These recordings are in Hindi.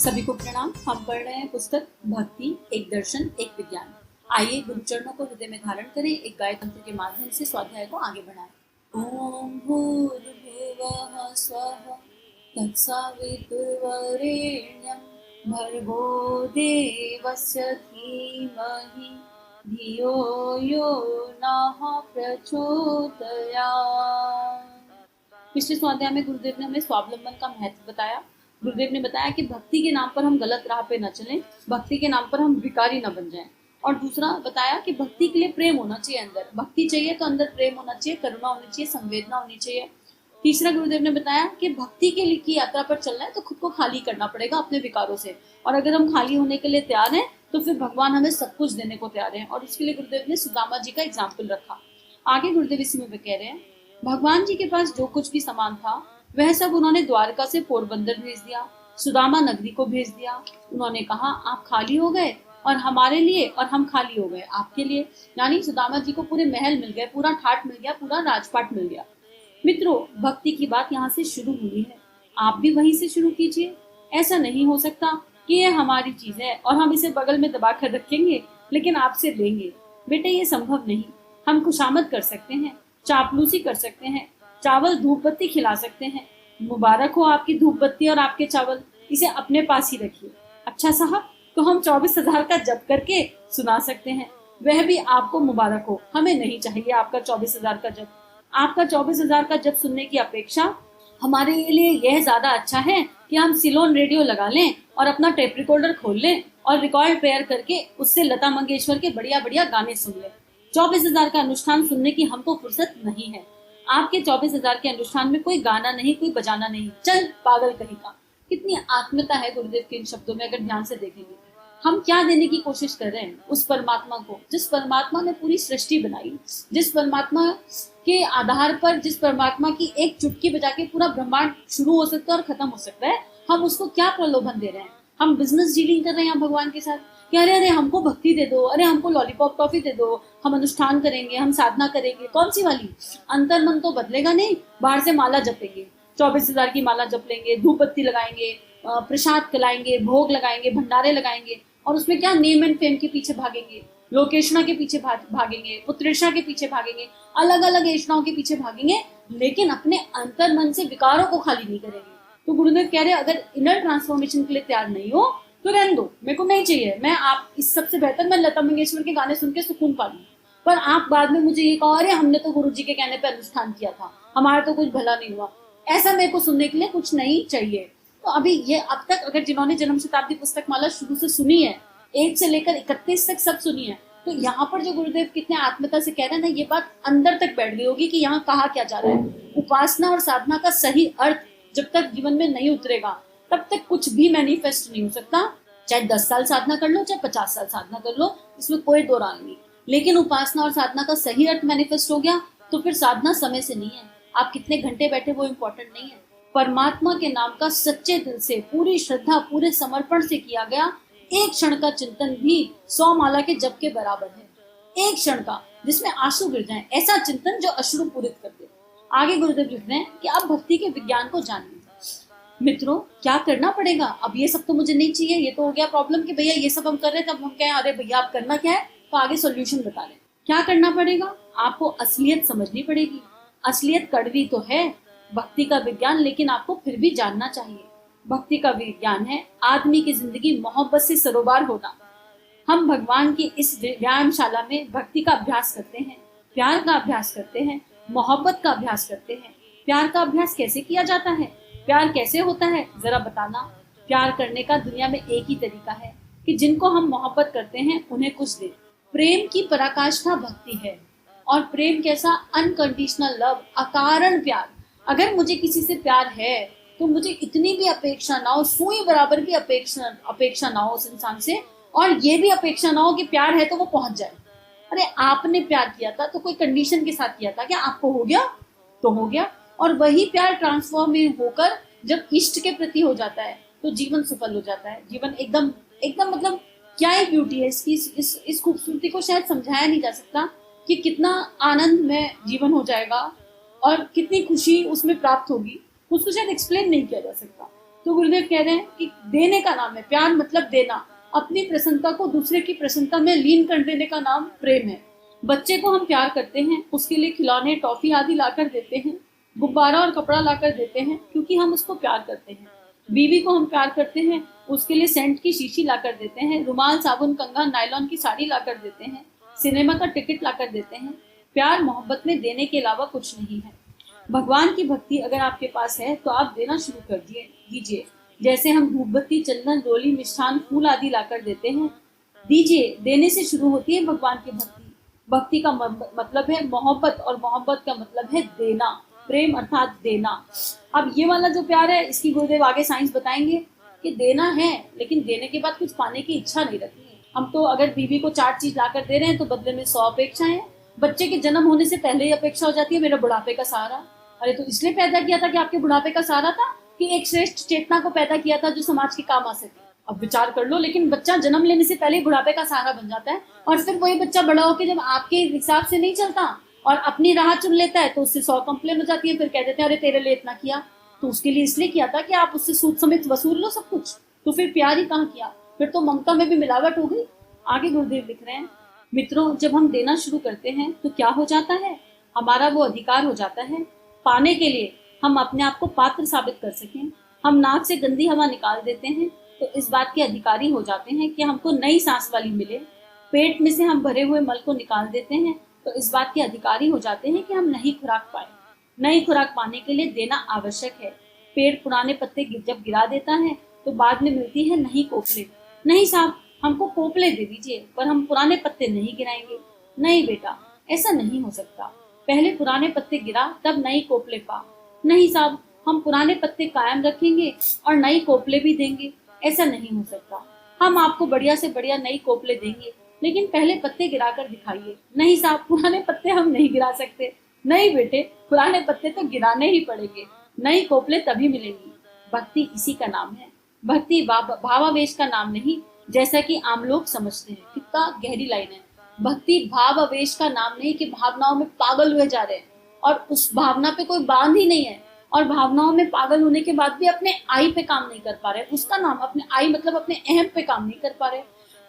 सभी को प्रणाम। हम पढ़ रहे हैं पुस्तक भक्ति एक दर्शन एक विज्ञान। आइए गुरु चरणों को हृदय में धारण करें, एक गायत्री मंत्र के माध्यम से स्वाध्याय को आगे बढ़ाएं। ओम भूर्भुवः स्वः तत्सवितुर्वरेण्यं भर्गो देवस्य धीमहि धियो यो नः प्रचोदयात्। पिछले स्वाध्याय में गुरुदेव ने हमें स्वावलंबन का महत्व बताया। गुरुदेव ने बताया कि भक्ति के नाम पर हम गलत राह पे न चलें, भक्ति के नाम पर हम भिखारी न बन जाएं। और दूसरा बताया कि भक्ति के लिए प्रेम होना चाहिए, अंदर भक्ति चाहिए तो अंदर प्रेम होना चाहिए, करुणा होनी चाहिए, संवेदना होनी चाहिए। तीसरा गुरुदेव ने बताया कि भक्ति के लिए की यात्रा पर चलना है तो खुद को खाली करना पड़ेगा अपने विकारों से, और अगर हम खाली होने के लिए तैयार हैं तो फिर भगवान हमें सब कुछ देने को तैयार है। और इसके लिए गुरुदेव ने सुदामा जी का एग्जाम्पल रखा। आगे गुरुदेव इसी में कह रहे हैं, भगवान जी के पास जो कुछ भी सामान था वह सब उन्होंने द्वारका से पोरबंदर भेज दिया, सुदामा नगरी को भेज दिया। उन्होंने कहा आप खाली हो गए और हमारे लिए, और हम खाली हो गए आपके लिए। यानी सुदामा जी को पूरे महल मिल गए, पूरा ठाट मिल गया, पूरा राजपाट मिल गया। मित्रों, भक्ति की बात यहाँ से शुरू हुई है, आप भी वहीं से शुरू कीजिए। ऐसा नहीं हो सकता कि ये हमारी चीज है और हम इसे बगल में दबा कर रखेंगे लेकिन आपसे लेंगे। बेटे ये संभव नहीं। हम खुशामद कर सकते हैं, चापलूसी कर सकते हैं, चावल धूप बत्ती खिला सकते हैं। मुबारक हो आपकी धूप बत्ती और आपके चावल, इसे अपने पास ही रखिए। अच्छा साहब, तो हम 24,000 का जप करके सुना सकते हैं, वह भी आपको मुबारक हो। हमें नहीं चाहिए आपका 24,000 का जप। आपका 24,000 का जप सुनने की अपेक्षा हमारे लिए यह ज्यादा अच्छा है कि हम सिलोन रेडियो लगा लें और अपना टेप रिकॉर्डर खोल लें और रिकॉर्ड प्लेयर करके उससे लता मंगेशकर के बढ़िया बढ़िया गाने सुन लें। 24,000 का अनुष्ठान सुनने की हमको फुर्सत नहीं है। आपके 24,000 के अनुष्ठान में कोई गाना नहीं, कोई बजाना नहीं। चल पागल कहीं का। कितनी आत्मीयता है गुरुदेव के इन शब्दों में, अगर ध्यान से देखेंगे। हम क्या देने की कोशिश कर रहे हैं उस परमात्मा को, जिस परमात्मा ने पूरी सृष्टि बनाई, जिस परमात्मा के आधार पर, जिस परमात्मा की एक चुटकी बजा के पूरा ब्रह्मांड शुरू हो सकता है और खत्म हो सकता है। हम उसको क्या प्रलोभन दे रहे हैं? हम बिजनेस डीलिंग कर रहे हैं भगवान के साथ कि अरे अरे हमको भक्ति दे दो, अरे हमको लॉलीपॉप टॉफी दे दो, हम अनुष्ठान करेंगे, हम साधना करेंगे। कौन सी वाली? अंतर मन तो बदलेगा नहीं, बाहर से माला जपेंगे, 24,000 की माला जप लेंगे, धूप बत्ती लगाएंगे, प्रसाद खिलाएंगे, भोग लगाएंगे, भंडारे लगाएंगे, और उसमें क्या नेम एंड फेम के पीछे भागेंगे, लोकेशना के पीछे भागेंगे, पुत्रेशा के पीछे भागेंगे, अलग अलग ऐषणाओं के पीछे भागेंगे, लेकिन अपने अंतर मन से विकारों को खाली नहीं करेंगे। तो गुरुदेव कह रहे हैं अगर इनर ट्रांसफॉर्मेशन के लिए तैयार नहीं हो तो रहने दो, मेरे को नहीं चाहिए। मैं आप इस सबसे बेहतर मैं लता मंगेशकर के गाने सुन के सुकून पा लूं, पर आप बाद में मुझे ये कहो अरे हमने तो गुरु जी के कहने पे अनुष्ठान किया था, हमारा तो कुछ भला नहीं हुआ, ऐसा मेरे को सुनने के लिए कुछ नहीं चाहिए। तो अभी ये अब तक अगर जिन्होंने जन्म शताब्दी पुस्तक माला शुरू से सुनी है, 1 से लेकर 31 तक सब सुनी है, तो यहाँ पर जो गुरुदेव कितने आत्मीयता से कह रहे हैं ना, ये बात अंदर तक बैठ गई होगी कि यहाँ कहा क्या जा रहा है। उपासना और साधना का सही अर्थ जब तक जीवन में नहीं उतरेगा तब तक कुछ भी मैनिफेस्ट नहीं हो सकता। चाहे 10 साल साधना कर लो, चाहे 50 साल साधना कर लो, इसमें कोई दो राय नहीं। लेकिन उपासना और साधना का सही अर्थ मैनिफेस्ट हो गया तो फिर साधना समय से नहीं है, आप कितने घंटे बैठे वो इम्पोर्टेंट नहीं है। परमात्मा के नाम का सच्चे दिल से, पूरी श्रद्धा, पूरे समर्पण से किया गया एक क्षण का चिंतन भी 100 माला के जप के बराबर है। एक क्षण का जिसमें आंसू गिर जाएं, ऐसा चिंतन जो अश्रु पूरित कर दे। आगे गुरुदेव लिख रहे हैं कि अब भक्ति के विज्ञान को जानिए। मित्रों, क्या करना पड़ेगा? अब ये सब तो मुझे नहीं चाहिए, ये तो हो गया प्रॉब्लम कि भैया ये सब हम कर रहे थे, अब हम कहें अरे भैया आप करना क्या है, तो आगे सॉल्यूशन बता रहे। क्या करना पड़ेगा? आपको असलियत समझनी पड़ेगी। असलियत कड़वी तो है भक्ति का विज्ञान, लेकिन आपको फिर भी जानना चाहिए। भक्ति का विज्ञान है आदमी की जिंदगी मोहब्बत से सरोबार होना। हम भगवान की इस व्यायामशाला में भक्ति का अभ्यास करते हैं, प्यार का अभ्यास करते हैं, मोहब्बत का अभ्यास करते हैं। प्यार का अभ्यास कैसे किया जाता है? प्यार कैसे होता है जरा बताना। प्यार करने का दुनिया में एक ही तरीका है कि जिनको हम मोहब्बत करते हैं उन्हें कुछ दे। प्रेम की पराकाष्ठा भक्ति है, और प्रेम कैसा? अनकंडीशनल लव, अकारण प्यार। अगर मुझे किसी से प्यार है तो मुझे इतनी भी अपेक्षा ना हो, सुई बराबर भी अपेक्षा ना हो उस इंसान से, और ये भी अपेक्षा ना हो कि प्यार है तो वो पहुंच जाए। अरे आपने प्यार किया था तो कोई कंडीशन के साथ किया था क्या? आपको हो गया तो हो गया। और वही प्यार ट्रांसफॉर्म होकर जब इष्ट के प्रति हो जाता है तो जीवन सफल हो जाता है। जीवन एकदम एकदम मतलब क्या ही ब्यूटी है इसकी, इस खूबसूरती को शायद समझाया नहीं जा सकता कि कितना आनंद में जीवन हो जाएगा और कितनी खुशी उसमें प्राप्त होगी, उसको शायद एक्सप्लेन नहीं किया जा सकता। तो गुरुदेव कह रहे हैं कि देने का नाम है प्यार, मतलब देना। अपनी प्रसन्नता को दूसरे की प्रसन्नता में लीन कर देने का नाम प्रेम है। बच्चे को हम प्यार करते हैं, उसके लिए खिलौने, टॉफी आदि लाकर देते हैं, गुब्बारा और कपड़ा लाकर देते हैं, क्योंकि हम उसको प्यार करते हैं। बीवी को हम प्यार करते हैं, उसके लिए सेंट की शीशी लाकर देते हैं, रुमाल, साबुन, कंघा, नायलॉन की साड़ी लाकर देते हैं, सिनेमा का टिकट लाकर देते हैं। प्यार मोहब्बत में देने के अलावा कुछ नहीं है। भगवान की भक्ति अगर आपके पास है तो आप देना शुरू कर दीजिए। जैसे हम धूपबत्ती, चंदन, रोली, मिष्ठान, फूल आदि लाकर देते हैं, दीजिए। देने से शुरू होती है भगवान की भक्ति। भक्ति का मतलब है मोहब्बत, और मोहब्बत का मतलब है देना, प्रेम अर्थात देना। अब ये वाला जो प्यार है, इसकी गुरुदेव आगे साइंस बताएंगे कि देना है, लेकिन देने के बाद कुछ पाने की इच्छा नहीं रखनी है। हम तो अगर बीवी को 4 चीज लाकर दे रहे हैं तो बदले में 100 अपेक्षाएं। बच्चे के जन्म होने से पहले ही अपेक्षा हो जाती है मेरा बुढ़ापे का सहारा। अरे तो इसलिए पैदा किया था कि आपके बुढ़ापे का सहारा था, कि एक श्रेष्ठ चेतना को पैदा किया था जो समाज के काम आ सके। अब विचार कर लो। लेकिन बच्चा जन्म लेने से पहले बुढ़ापे का सहारा बन जाता है, और फिर वही बच्चा बड़ा होकर जब आपके हिसाब से नहीं चलता और अपनी राह चुन लेता है तो उससे 100 कंप्लेन हो जाती है। फिर कह देते हैं अरे तेरे लिए इतना किया, तो उसके लिए इसलिए किया था कि आप उससे सूद समेत वसूल लो सब कुछ। तो फिर प्यार ही कहाँ किया, फिर तो ममता में भी मिलावट हो गई। आगे गुरुदेव लिख रहे हैं, मित्रों जब हम देना शुरू करते हैं तो क्या हो जाता है, हमारा वो अधिकार हो जाता है पाने के लिए हम अपने आप को पात्र साबित कर सकें। हम नाक से गंदी हवा निकाल देते हैं तो इस बात के अधिकारी हो जाते हैं कि हमको नई सांस वाली मिले। पेट में से हम भरे हुए मल को निकाल देते हैं तो इस बात के अधिकारी हो जाते हैं कि हम नई खुराक पाए। नई खुराक पाने के लिए देना आवश्यक है। पेड़ पुराने पत्ते जब गिरा देता है तो बाद में मिलती है नई कोपले। नहीं साहब, हमको कोपले दे दीजिए पर हम पुराने पत्ते नहीं गिराएंगे। नहीं बेटा, ऐसा नहीं हो सकता। पहले पुराने पत्ते गिरा तब नई कोपले पा। नहीं साहब, हम पुराने पत्ते कायम रखेंगे और नई कोपले भी देंगे। ऐसा नहीं हो सकता। हम आपको बढ़िया से बढ़िया नई कोपले देंगे, लेकिन पहले पत्ते गिराकर दिखाइए। नहीं साहब, पुराने पत्ते हम नहीं गिरा सकते। नहीं बेटे, पुराने पत्ते तो गिराने ही पड़ेंगे, नई कोपले तभी मिलेंगी। भक्ति इसी का नाम है। भक्ति भावावेश का नाम नहीं, जैसा कि आम लोग समझते हैं। कितना गहरी लाइन है। भक्ति भावावेश का नाम नहीं कि भावनाओं में पागल हुए जा रहे हैं और उस भावना पे कोई बांध ही नहीं है, और भावनाओं में पागल होने के बाद भी अपने आई पे काम नहीं कर पा रहे। उसका नाम अपने आई मतलब अपने अहम पे काम नहीं कर पा रहे।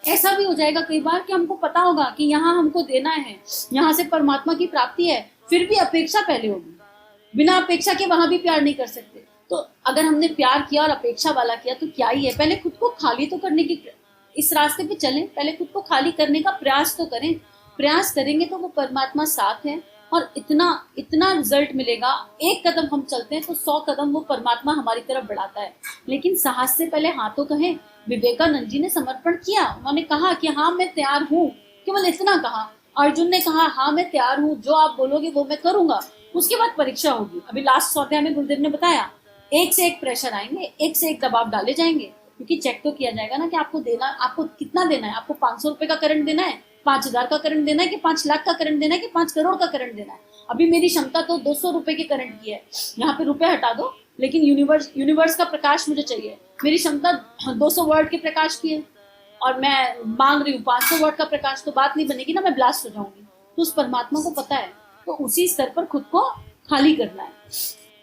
ऐसा भी हो जाएगा कई बार कि हमको पता होगा कि यहाँ हमको देना है, यहाँ से परमात्मा की प्राप्ति है, फिर भी अपेक्षा पहले होगी। बिना अपेक्षा के वहां भी प्यार नहीं कर सकते। तो अगर हमने प्यार किया और अपेक्षा वाला किया तो क्या ही है। पहले खुद को खाली तो करने की, इस रास्ते पे चलें, पहले खुद को खाली करने का प्रयास तो करें। प्रयास करेंगे तो वो परमात्मा साथ है और इतना इतना रिजल्ट मिलेगा। एक कदम हम चलते हैं तो 100 कदम वो परमात्मा हमारी तरफ बढ़ाता है। लेकिन साहस से पहले हाँ तो कहें। विवेकानंद जी ने समर्पण किया, उन्होंने कहा कि हाँ मैं तैयार हूँ, केवल इतना कहा। अर्जुन ने कहा हाँ मैं तैयार हूँ, जो आप बोलोगे वो मैं करूंगा। उसके बाद परीक्षा होगी। अभी लास्ट स्वाध्याय में गुरुदेव ने बताया, एक से एक प्रेशर आएंगे, एक से एक दबाव डाले जाएंगे, क्योंकि चेक तो किया जाएगा ना कि आपको देना, आपको कितना देना है। आपको 500 रुपए का करंट देना है, 5000 का करंट देना है, कि 5 लाख का करंट देना है, कि 5 करोड़ का करंट देना है। अभी मेरी क्षमता तो 200 रुपए के करंट की है, यहाँ पे रुपए हटा दो, लेकिन यूनिवर्स का प्रकाश मुझे चाहिए। मेरी क्षमता 200 वर्ड के प्रकाश की है और मैं मांग रही हूँ 500 वर्ड का प्रकाश, तो बात नहीं बनेगी ना, मैं ब्लास्ट हो जाऊंगी। तो उस परमात्मा को पता है, तो उसी स्तर पर खुद को खाली करना है।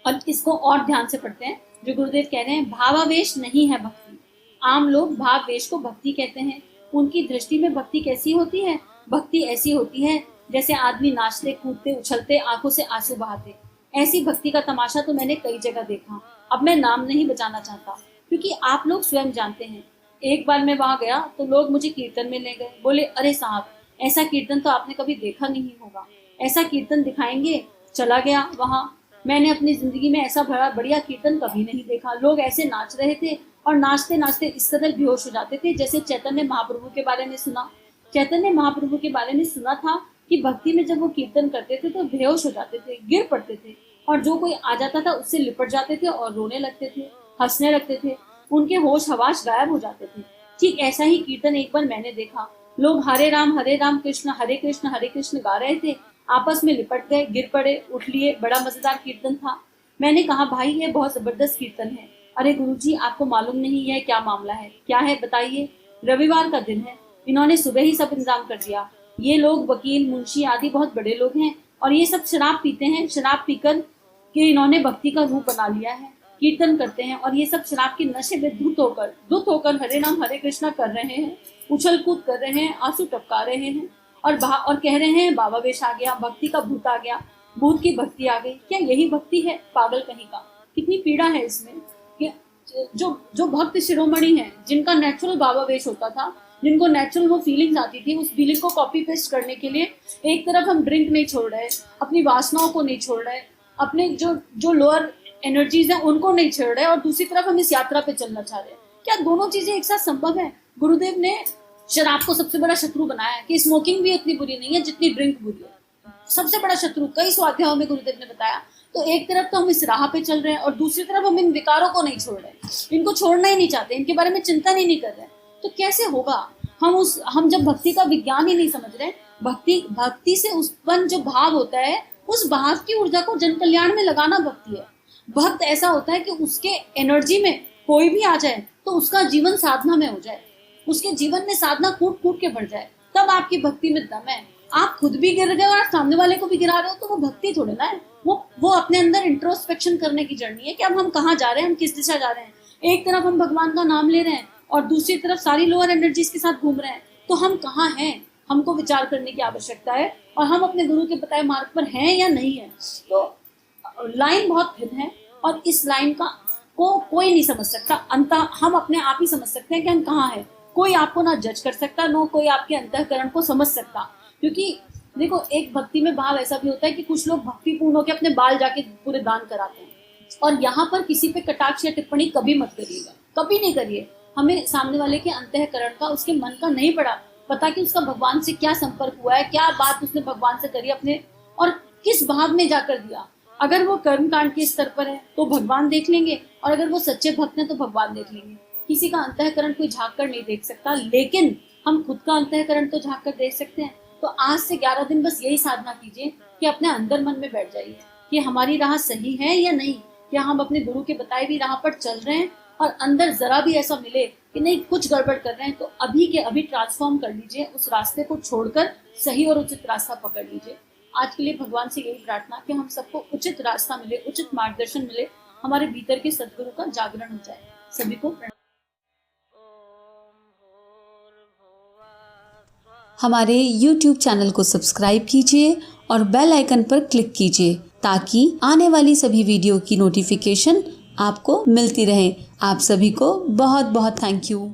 और इसको और ध्यान से पढ़ते हैं जो गुरुदेव कह रहे हैं, भावावेश नहीं है भक्ति। आम लोग भाववेश को भक्ति कहते हैं। उनकी दृष्टि में भक्ति कैसी होती है? भक्ति ऐसी होती है जैसे आदमी नाचते कूदते उछलते आंखों से आंसू बहाते। ऐसी भक्ति का तमाशा तो मैंने कई जगह देखा। अब मैं नाम नहीं बचाना चाहता क्योंकि आप लोग स्वयं जानते हैं। एक बार मैं वहां गया तो लोग मुझे कीर्तन में ले गए। बोले अरे साहब, ऐसा कीर्तन तो आपने कभी देखा नहीं होगा, ऐसा कीर्तन दिखाएंगे। चला गया वहां। मैंने अपनी जिंदगी में ऐसा बड़ा बढ़िया कीर्तन कभी नहीं देखा। लोग ऐसे नाच रहे थे और नाचते नाचते इस कदर बेहोश हो जाते थे जैसे चैतन्य महाप्रभु के बारे में सुना। चैतन्य महाप्रभु के बारे में सुना था कि भक्ति में जब वो कीर्तन करते थे तो बेहोश हो जाते थे, गिर पड़ते थे, और जो कोई आ जाता था उससे लिपट जाते थे और रोने लगते थे, हंसने लगते थे, उनके होश हवास गायब हो जाते थे। ठीक ऐसा ही कीर्तन एक बार मैंने देखा। लोग हरे राम कृष्ण हरे कृष्ण गा रहे थे, आपस में लिपट गए, गिर पड़े, उठ लिए। बड़ा मजेदार कीर्तन था। मैंने कहा भाई ये बहुत जबरदस्त कीर्तन है। अरे गुरुजी, आपको मालूम नहीं है क्या मामला है? क्या है बताइए। रविवार का दिन है, इन्होंने सुबह ही सब इंतजाम कर दिया। ये लोग वकील मुंशी आदि बहुत बड़े लोग हैं और ये सब शराब पीते हैं। शराब पीकर के इन्होंने भक्ति का रूप बना लिया है। कीर्तन करते हैं और ये सब शराब के नशे में धुत होकर हरे नाम हरे कृष्णा कर रहे हैं, उछल कूद कर रहे हैं, आंसू टपका रहे हैं और कह रहे हैं बाबा वेश आ गया, भक्ति का भूत आ गया, भूत की भक्ति आ गई। क्या यही भक्ति है? पागल कहीं का। कितनी पीड़ा है इसमें कि जो भक्त शिरोमणि हैं, जिनका नेचुरल बाबा वेश होता था, जिनको नेचुरल वो फीलिंग्स आती थी, उस फीलिंग को कॉपी पेस्ट करने के लिए एक तरफ हम ड्रिंक नहीं छोड़ रहे, अपनी वासनाओं को नहीं छोड़ रहे, अपने जो लोअर एनर्जीज हैं उनको नहीं छोड़ रहे, और दूसरी तरफ हम इस यात्रा पे चलना चाह रहे हैं। क्या दोनों चीजें एक साथ संभव है? गुरुदेव ने शराब को सबसे बड़ा शत्रु बनाया है कि स्मोकिंग भी इतनी बुरी नहीं है जितनी ड्रिंक बुरी है। सबसे बड़ा शत्रु कई स्वाध्यायों में गुरुदेव ने बताया। तो एक तरफ तो हम इस राह पे चल रहे हैं और दूसरी तरफ हम इन विकारों को नहीं छोड़ रहे, इनको छोड़ना ही नहीं चाहते, इनके बारे में चिंतन ही नहीं कर रहे। तो कैसे होगा? हम जब भक्ति का विज्ञान ही नहीं समझ रहे, भक्ति से उत्पन्न जो भाव होता है, उस भाव की ऊर्जा को जन कल्याण में लगाना भक्ति है। भक्त ऐसा होता है कि उसके एनर्जी में कोई भी आ जाए तो उसका जीवन साधना में हो जाए, उसके जीवन में साधना कूट कूट के बढ़ जाए, तब आपकी भक्ति में दम है। आप खुद भी गिर गए और आप सामने वाले को भी गिरा रहे हो, तो वो भक्ति थोड़े ना है। वो अपने अंदर इंट्रोस्पेक्शन करने की जर्नी है कि अब हम कहाँ जा रहे हैं, हम किस दिशा जा रहे हैं। एक तरफ हम भगवान का नाम ले रहे हैं और दूसरी तरफ सारी लोअर एनर्जीज के साथ घूम रहे हैं, तो हम कहाँ हैं? हमको विचार करने की आवश्यकता है, और हम अपने गुरु के बताए मार्ग पर हैं या नहीं है। तो लाइन बहुत थिन है और इस लाइन को कोई नहीं समझ सकता। अंत हम अपने आप ही समझ सकते हैं कि हम कहाँ हैं। कोई आपको ना जज कर सकता, नो कोई आपके अंतःकरण को समझ सकता। क्योंकि देखो, एक भक्ति में भाव ऐसा भी होता है कि कुछ लोग भक्तिपूर्ण होकर अपने बाल जाके पूरे दान कराते हैं, और यहाँ पर किसी पे कटाक्ष या टिप्पणी कभी मत करिएगा, कभी नहीं करिए। हमें सामने वाले के अंतःकरण का, उसके मन का नहीं पता कि उसका भगवान से क्या संपर्क हुआ है, क्या बात उसने भगवान से करी अपने, और किस भाव में जाकर दिया। अगर वो कर्मकांड के स्तर पर है तो भगवान देख लेंगे, और अगर वो सच्चे भक्त हैं तो भगवान देख लेंगे। किसी का अंतःकरण कोई झांक कर नहीं देख सकता, लेकिन हम खुद का अंतःकरण तो झांक कर देख सकते हैं। तो आज से 11 दिन बस यही साधना कीजिए कि अपने अंदर मन में बैठ जाइए कि हमारी राह सही है या नहीं, क्या हम अपने गुरु के बताए हुए राह पर चल रहे हैं, और अंदर जरा भी ऐसा मिले कि नहीं कुछ गड़बड़ कर रहे हैं, तो अभी के अभी ट्रांसफॉर्म कर लीजिए, उस रास्ते को छोड़कर सही और उचित रास्ता पकड़ लीजिए। आज के लिए भगवान से यही प्रार्थना कि हम सबको उचित रास्ता मिले, उचित मार्गदर्शन मिले, हमारे भीतर के सद्गुरु का जागरण हो जाए। सभी को हमारे YouTube चैनल को सब्सक्राइब कीजिए और बेल आइकन पर क्लिक कीजिए ताकि आने वाली सभी वीडियो की नोटिफिकेशन आपको मिलती रहे। आप सभी को बहुत बहुत थैंक यू।